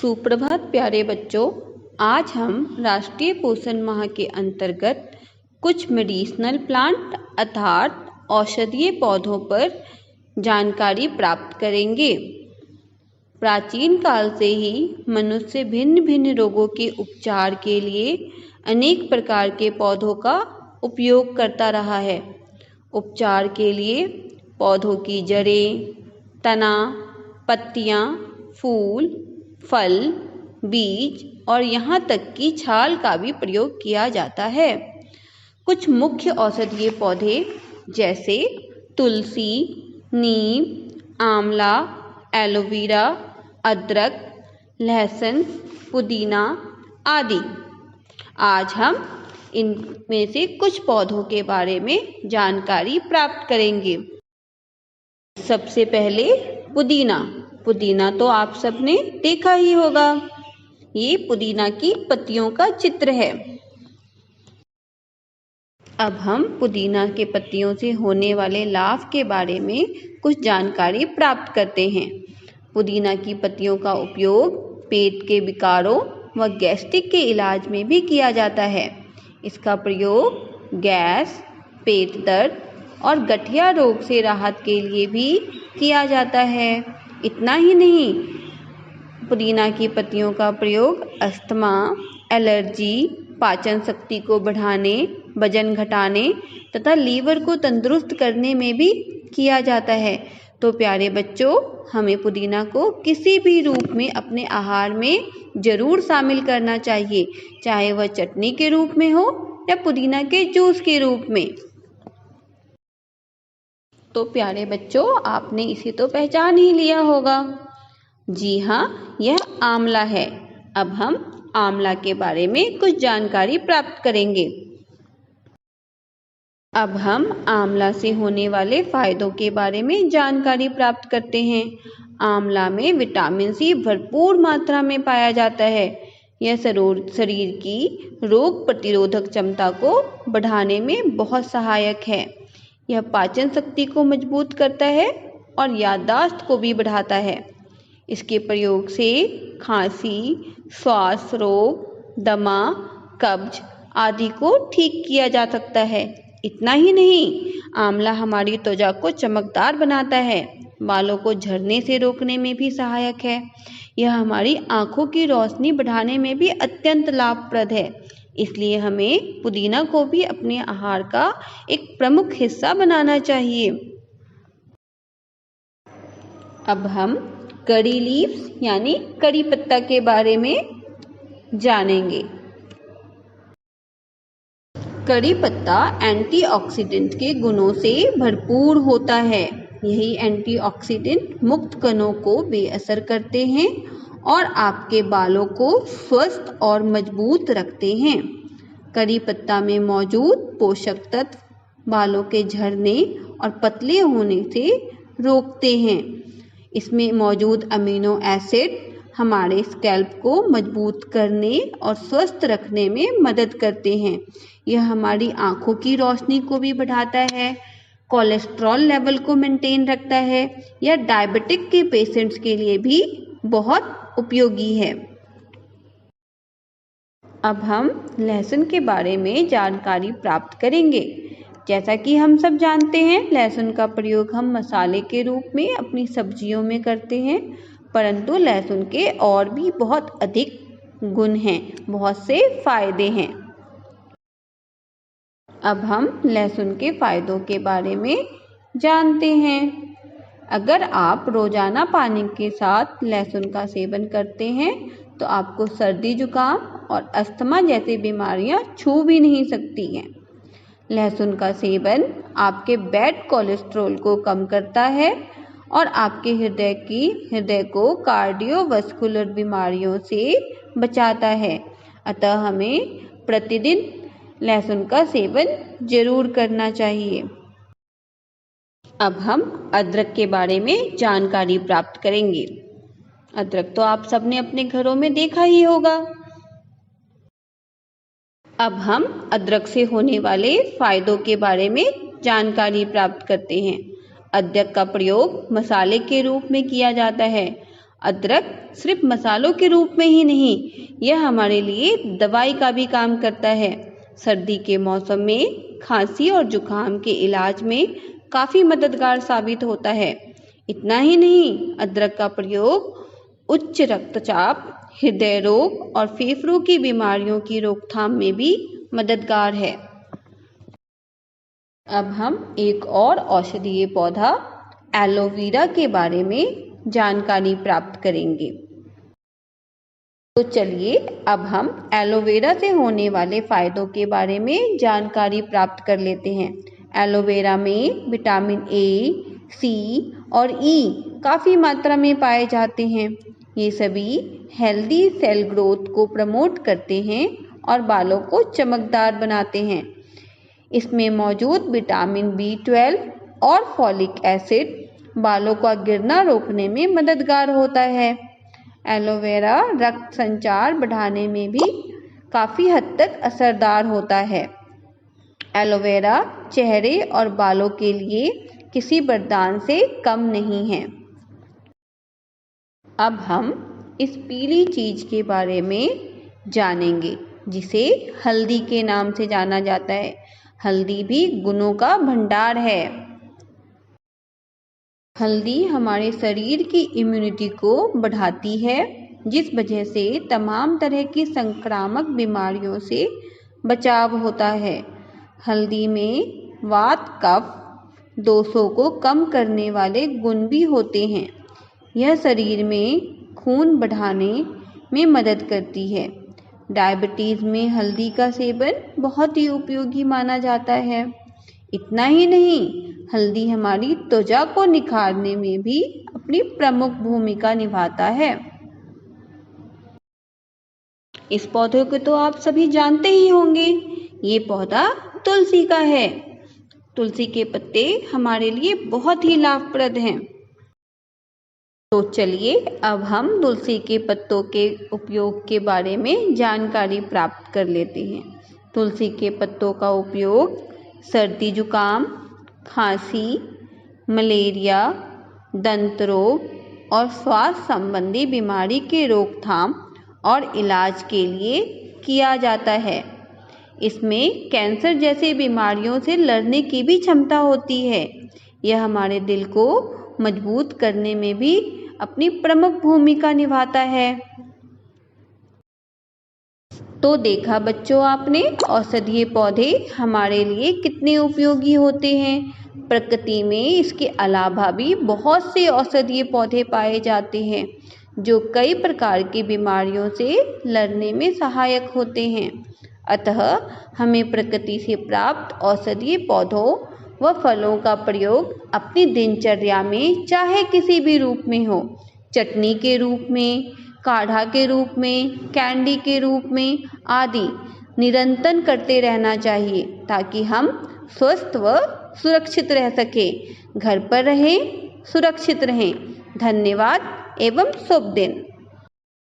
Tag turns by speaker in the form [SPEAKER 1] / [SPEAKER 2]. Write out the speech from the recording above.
[SPEAKER 1] सुप्रभात प्यारे बच्चों। आज हम राष्ट्रीय पोषण माह के अंतर्गत कुछ मेडिसिनल प्लांट अर्थात औषधीय पौधों पर जानकारी प्राप्त करेंगे। प्राचीन काल से ही मनुष्य भिन्न भिन्न रोगों के उपचार के लिए अनेक प्रकार के पौधों का उपयोग करता रहा है। उपचार के लिए पौधों की जड़ें, तना, पत्तियां, फूल, फल, बीज और यहाँ तक कि छाल का भी प्रयोग किया जाता है। कुछ मुख्य औषधीय पौधे जैसे तुलसी, नीम, आंवला, एलोवेरा, अदरक, लहसुन, पुदीना आदि। आज हम इनमें से कुछ पौधों के बारे में जानकारी प्राप्त करेंगे। सबसे पहले पुदीना। पुदीना तो आप सबने देखा ही होगा। ये पुदीना की पत्तियों का चित्र है। अब हम पुदीना के पत्तियों से होने वाले लाभ के बारे में कुछ जानकारी प्राप्त करते हैं। पुदीना की पत्तियों का उपयोग पेट के विकारों व गैस्ट्रिक के इलाज में भी किया जाता है। इसका प्रयोग गैस, पेट दर्द और गठिया रोग से राहत के लिए भी किया जाता है। इतना ही नहीं, पुदीना की पत्तियों का प्रयोग अस्थमा, एलर्जी, पाचन शक्ति को बढ़ाने, वजन घटाने तथा लीवर को तंदुरुस्त करने में भी किया जाता है। तो प्यारे बच्चों, हमें पुदीना को किसी भी रूप में अपने आहार में जरूर शामिल करना चाहिए, चाहे वह चटनी के रूप में हो या पुदीना के जूस के रूप में। तो प्यारे बच्चों, आपने इसे तो पहचान ही लिया होगा। जी हाँ, यह आंवला है। अब हम आंवला के बारे में कुछ जानकारी प्राप्त करेंगे। अब हम आंवला से होने वाले फायदों के बारे में जानकारी प्राप्त करते हैं। आंवला में विटामिन सी भरपूर मात्रा में पाया जाता है। यह शरीर की रोग प्रतिरोधक क्षमता को बढ़ाने में बहुत सहायक है। यह पाचन शक्ति को मजबूत करता है और याददाश्त को भी बढ़ाता है। इसके प्रयोग से खांसी, श्वास रोग, दमा, कब्ज आदि को ठीक किया जा सकता है। इतना ही नहीं, आंवला हमारी त्वचा को चमकदार बनाता है, बालों को झड़ने से रोकने में भी सहायक है। यह हमारी आंखों की रोशनी बढ़ाने में भी अत्यंत लाभप्रद है। इसलिए हमें पुदीना को भी अपने आहार का एक प्रमुख हिस्सा बनाना चाहिए। अब हम करी लीव्स यानी करी पत्ता के बारे में जानेंगे। करी पत्ता एंटीऑक्सीडेंट के गुणों से भरपूर होता है। यही एंटीऑक्सीडेंट मुक्त कणों को बेअसर करते हैं और आपके बालों को स्वस्थ और मजबूत रखते हैं। करी पत्ता में मौजूद पोषक तत्व बालों के झड़ने और पतले होने से रोकते हैं। इसमें मौजूद अमीनो एसिड हमारे स्कैल्प को मजबूत करने और स्वस्थ रखने में मदद करते हैं। यह हमारी आंखों की रोशनी को भी बढ़ाता है, कोलेस्ट्रॉल लेवल को मेंटेन रखता है। यह डायबिटिक के पेशेंट्स के लिए भी बहुत उपयोगी है। अब हम लहसुन के बारे में जानकारी प्राप्त करेंगे। जैसा कि हम सब जानते हैं, लहसुन का प्रयोग हम मसाले के रूप में अपनी सब्जियों में करते हैं, परंतु लहसुन के और भी बहुत अधिक गुण हैं, बहुत से फायदे हैं। अब हम लहसुन के फायदों के बारे में जानते हैं। अगर आप रोजाना पानी के साथ लहसुन का सेवन करते हैं तो आपको सर्दी जुकाम और अस्थमा जैसी बीमारियां छू भी नहीं सकती हैं। लहसुन का सेवन आपके बैड कोलेस्ट्रॉल को कम करता है और आपके हृदय को कार्डियोवास्कुलर बीमारियों से बचाता है। अतः हमें प्रतिदिन लहसुन का सेवन जरूर करना चाहिए। अब हम अदरक के बारे में जानकारी प्राप्त करेंगे। अदरक तो आप सबने अपने घरों में देखा ही होगा। अब हम अदरक से होने वाले फायदों के बारे में जानकारी प्राप्त करते हैं। अदरक का प्रयोग मसाले के रूप में किया जाता है। अदरक सिर्फ मसालों के रूप में ही नहीं, यह हमारे लिए दवाई का भी काम करता है। सर्दी के मौसम में खांसी और जुकाम के इलाज में काफ़ी मददगार साबित होता है। इतना ही नहीं, अदरक का प्रयोग उच्च रक्तचाप, हृदय रोग और फेफड़ों की बीमारियों की रोकथाम में भी मददगार है। अब हम एक और औषधीय पौधा एलोवेरा के बारे में जानकारी प्राप्त करेंगे। तो चलिए अब हम एलोवेरा से होने वाले फायदों के बारे में जानकारी प्राप्त कर लेते हैं। एलोवेरा में विटामिन ए, सी और ई काफ़ी मात्रा में पाए जाते हैं। ये सभी हेल्दी सेल ग्रोथ को प्रमोट करते हैं और बालों को चमकदार बनाते हैं। इसमें मौजूद विटामिन B12 और फॉलिक एसिड बालों का गिरना रोकने में मददगार होता है। एलोवेरा रक्त संचार बढ़ाने में भी काफ़ी हद तक असरदार होता है। एलोवेरा चेहरे और बालों के लिए किसी वरदान से कम नहीं है। अब हम इस पीली चीज़ के बारे में जानेंगे जिसे हल्दी के नाम से जाना जाता है। हल्दी भी गुणों का भंडार है। हल्दी हमारे शरीर की इम्यूनिटी को बढ़ाती है, जिस वजह से तमाम तरह की संक्रामक बीमारियों से बचाव होता है। हल्दी में वात, कफ दोषों को कम करने वाले गुण भी होते हैं। यह शरीर में खून बढ़ाने में मदद करती है। डायबिटीज़ में हल्दी का सेवन बहुत ही उपयोगी माना जाता है। इतना ही नहीं, हल्दी हमारी त्वचा को निखारने में भी अपनी प्रमुख भूमिका निभाता है। इस पौधे को तो आप सभी जानते ही होंगे। ये पौधा तुलसी का है। तुलसी के पत्ते हमारे लिए बहुत ही लाभप्रद हैं। तो चलिए अब हम तुलसी के पत्तों के उपयोग के बारे में जानकारी प्राप्त कर लेते हैं। तुलसी के पत्तों का उपयोग सर्दी जुकाम, खांसी, मलेरिया, दंत रोग और श्वास संबंधी बीमारी के रोकथाम और इलाज के लिए किया जाता है। इसमें कैंसर जैसी बीमारियों से लड़ने की भी क्षमता होती है। यह हमारे दिल को मजबूत करने में भी अपनी प्रमुख भूमिका निभाता है। तो देखा बच्चों आपने, औषधीय पौधे हमारे लिए कितने उपयोगी होते हैं। प्रकृति में इसके अलावा भी बहुत से औषधीय पौधे पाए जाते हैं जो कई प्रकार की बीमारियों से लड़ने में सहायक होते हैं। अतः हमें प्रकृति से प्राप्त औषधीय पौधों व फलों का प्रयोग अपनी दिनचर्या में चाहे किसी भी रूप में हो, चटनी के रूप में, काढ़ा के रूप में, कैंडी के रूप में आदि निरंतर करते रहना चाहिए ताकि हम स्वस्थ व सुरक्षित रह सकें। घर पर रहें, सुरक्षित रहें। धन्यवाद एवं शुभ दिन।